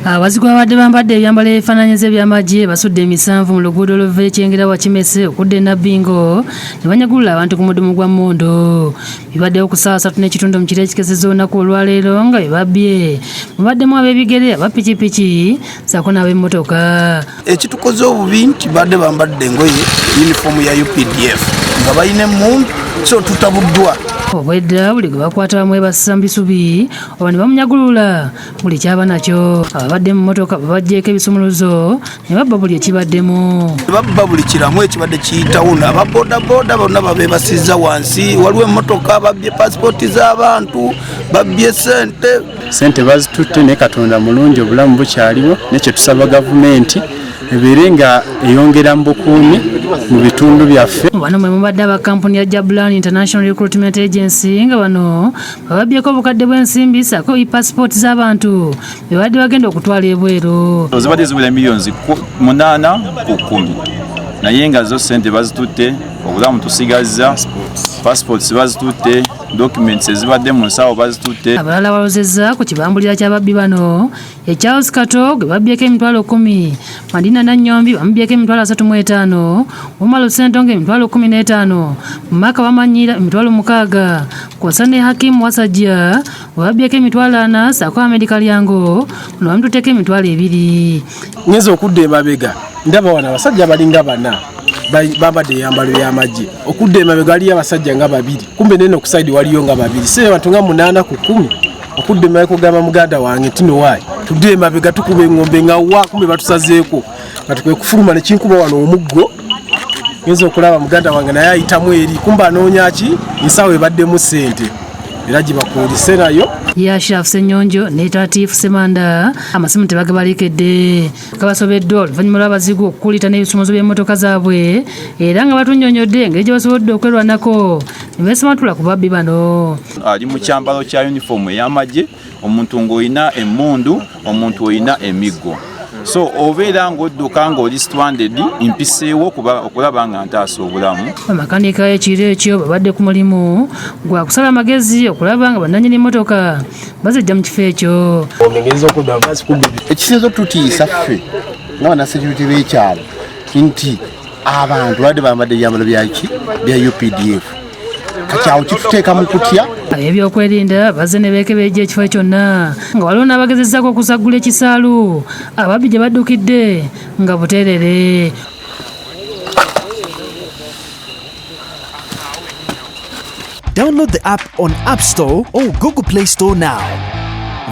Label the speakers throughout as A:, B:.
A: Abazigwa badde Bambadde ebyambalo ebifaananyiza eby'amagye basudde emisanvu mu luguudo oluva ekyengera wa Kimese okudda e Nabbingo ne banyagulula abantu ku mudumu gwa mmondo. Bibaddewo ku ssaawa 3:30 mu kiro ekikezezza olunaku olwaleero nga bebabbye. Mubaddemu ab'ebigere, aba pikipiki ssaako n'ab'emmotoka.
B: Ekitukoze obubi nti badde bambadde engoye yunifoomu ya UPDF nga balina emmundu so tutabuddwa.
A: Obwedda buli gwe bakwata bamwe bassa mu bisubi oba ne bamunyagulula buli kyaba nakyo. Ababadde mu mmotoka babaggyeko ebisumuluzo ne babba buli ekibaddemu.
B: Babba buli kiramu ekibadde kiyitawo n'ababoodabooda bonna babeebasizza wansi. Waliwo emmotoka babbye paasipooti z'abantu, babbye sente
C: bazitutte naye Katonda mulungi obulamu bukyaliwo nekye tusaba gavumenti ebeere nga eyongera mu bukuumi mu bitundu byaffe.
A: Bano mwe mubadde aba kampuni ya Jablan International Recruitment Agency nga bano bababbyeko obukadde bw'ensimbi ssaako paasipooti z'abantu be badde bagenda okutwala ebweru.
D: Zibadde ziwera miliyoni 8 ku 10 naye nga zo ssente bazitutte, obulamu tusigazza, paasipooti bazitutte, documents ezibadde mu nsawo bazitutte.
A: Abalala balozezza ku kibambulira ky'ababbi bano Charles Kato gwe babbyeko emitwalo 10, Madina Nannyombi bamubbyeko emitwalo 35, Omalo Sentonge emitwalo 15, Maka Wamanyira emitwalo 6, kw'ossa ne Hakimu Wasajja babbyeko emitwalo 4 ssaako Ahmed Kalyango ono bamututteko emitwalo 2.
E: Ngeze okudda emabega ndaba wano abasajja balinga 4 Bambadde ebyambalo by'amagye. Okudda emabega waliyo abasajja nga 2, kumbe nene okusaidi waliyo nga 2, si abantu nga 8 ku 10. Okudda emabega kugamba muganda wange tino waayi tudde emabega tukuba eng'ombe nga wa kumbe batusazeeko nga tukwe kufuluma ne kinkuba wano omuggo. Ngeze okulaba muganda wange naye ayitamu eri kumbe anoonya ki ensawo ebaddemu ssente era gibakuulise nayo.
A: Yashaf Senyonjo ne Tatifu Semanda amasimu tebagabalekedde kabasobeddwa oluvannyuma lw'abazigu okukulita n'ebisumuluzo by'emmotoka zaabwe era nga batunnyonnyodde engeri gye basobodde okwerwanako ne beesimatula ku babbi bano.
D: Ali mu kyambalo kya yunifoomu ey'amagye, omuntu ng'olina emmundu, omuntu olina emiggo. So obeera ng'odduka ng'oli stranded mpiseewo okulaba nga ntaasa obulamu.
A: Amakanika ekiro ekyo babadde ku mulimu gwa kusala amagezi okulaba nga bannannyini mmotoka bazijja mu kifo ekyo.
F: Ekisinza otutiisa ffe nga bannasecurity b'ekyalo nti abantu badde bambadde ebyambalo bya UPDF kakyawo kituteeka mu kutya.
A: Ebyokwerinda bazze ne beekebejja ekifo kyonna nga waliwo n'abagezezzaako okusaggula ekisaalu ababbi gye baddukidde nga buteerere.
G: Download the app on App Store or Google Play Store now.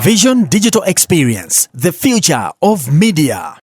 G: Vision Digital Experience, the future of media.